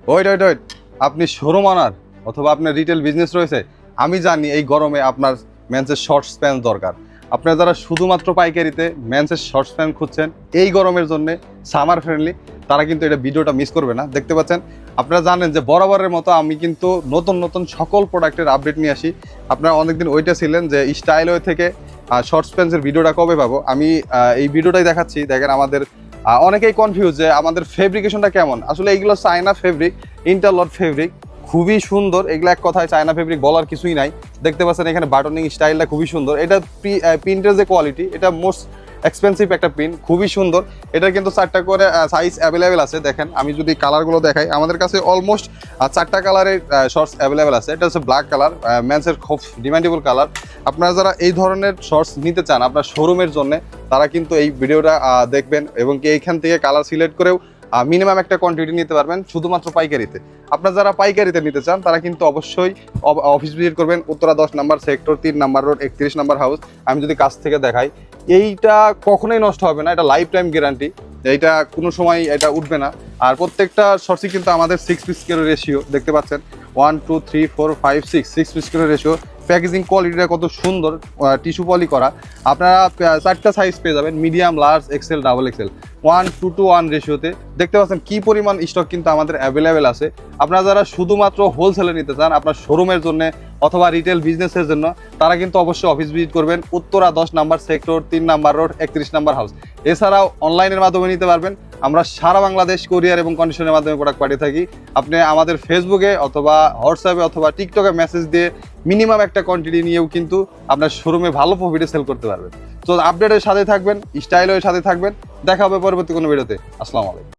Wait wait wait, আপনি showroom honour অথবা আপনার রিটেল বিজনেস রয়েছে, আমি জানি এই গরমে আপনার মেন্সের শর্টস প্যান্ট দরকার। আপনারা যারা শুধুমাত্র পাইকারিতে মেন্সের শর্টস প্যান্ট খুঁজছেন এই গরমের জন্য, সামার ফ্রেন্ডলি, তারা কিন্তু এটা ভিডিওটা মিস করবে না। দেখতে পাচ্ছেন, আপনারা জানেন যে বরাবরের মতো আমি কিন্তু নতুন নতুন সকল প্রোডাক্টের আপডেট নিয়ে আসি। আপনারা অনেকদিন ওইটা ছিলেন যে স্টাইলওয়ে থেকে শর্টস প্যান্টসের ভিডিওটা কবে পাবো। আমি এই ভিডিওটাই দেখাচ্ছি। দেখেন, আমাদের অনেকেই কনফিউজ যে আমাদের ফেব্রিকেশনটা কেমন। আসলে এইগুলো চায়না ফেব্রিক, ইন্টারলট ফেব্রিক, খুবই সুন্দর। এগুলো এক কথায় চায়না ফেব্রিক বলার কিছুই নাই। দেখতে পাচ্ছেন এখানে বাটনিং স্টাইলটা খুবই সুন্দর। এটা প্রিন্টের যে কোয়ালিটি, এটা মোস্ট এক্সপেন্সিভ একটা প্রিন্ট, খুবই সুন্দর। এটা কিন্তু 4টা করে সাইজ অ্যাভেলেবেল আছে। দেখেন, আমি যদি কালারগুলো দেখাই, আমাদের কাছে অলমোস্ট 4টা কালারের শর্টস অ্যাভেলেবেল আছে। এটা হচ্ছে ব্ল্যাক কালার, মেন্সের খুব ডিমান্ডেবল কালার। আপনারা যারা এই ধরনের শর্টস নিতে চান আপনার শোরুমের জন্য, তারা কিন্তু এই ভিডিওটা দেখবেন এবং কি এইখান থেকে কালার সিলেক্ট করেও মিনিমাম একটা কোয়ান্টিটি নিতে পারবেন শুধুমাত্র পাইকারিতে। আপনারা যারা পাইকারিতে নিতে চান তারা কিন্তু অবশ্যই অফিস ভিজিট করবেন, উত্তরা 10 নম্বর সেক্টর, 3 নম্বর রোড, 31 নম্বর হাউস। আমি যদি কাছ থেকে দেখাই, এইটা কখনোই নষ্ট হবে না, এটা লাইফ টাইম গ্যারান্টি, এইটা কোনো সময় এটা উঠবে না। আর প্রত্যেকটা শর্টসই কিন্তু আমাদের 6 পিস করে রেশিও। দেখতে পাচ্ছেন 1 2 3 4 5 6 পিস করে রেশিও। প্যাকেজিং কোয়ালিটিটা কত সুন্দর, টিস্যু পলি করা। আপনারা 4টা সাইজ পেয়ে যাবেন, medium, large, XL, double XL, 1:1 রেশিওতে। দেখতে পাচ্ছেন কি পরিমাণ স্টক কিন্তু আমাদের অ্যাভেলেবেল আছে। আপনারা যারা শুধুমাত্র হোলসেলে নিতে চান আপনার শোরুমের জন্য অথবা রিটেল বিজনেসের জন্য, তারা কিন্তু অবশ্যই অফিস ভিজিট করবেন, উত্তরা 10 নম্বর সেক্টর, 3 নম্বর রোড, 31 নম্বর হাউস। এছাড়াও অনলাইনের মাধ্যমে নিতে পারবেন। আমরা সারা বাংলাদেশ কোরিয়ার এবং কন্ডিশনের মাধ্যমে প্রোডাক্ট পাঠিয়ে থাকি। আপনি আমাদের ফেসবুকে অথবা হোয়াটসঅ্যাপে অথবা টিকটকে মেসেজ দিয়ে মিনিমাম একটা কোয়ান্টিটি নিয়েও কিন্তু আপনার শোরুমে ভালো প্রফিটে সেল করতে পারবেন। তো আপডেটের সাথে থাকবেন, স্টাইলের সাথে থাকবেন। দেখা হবে পরবর্তী কোনো ভিডিওতে। আসসালামু আলাইকুম।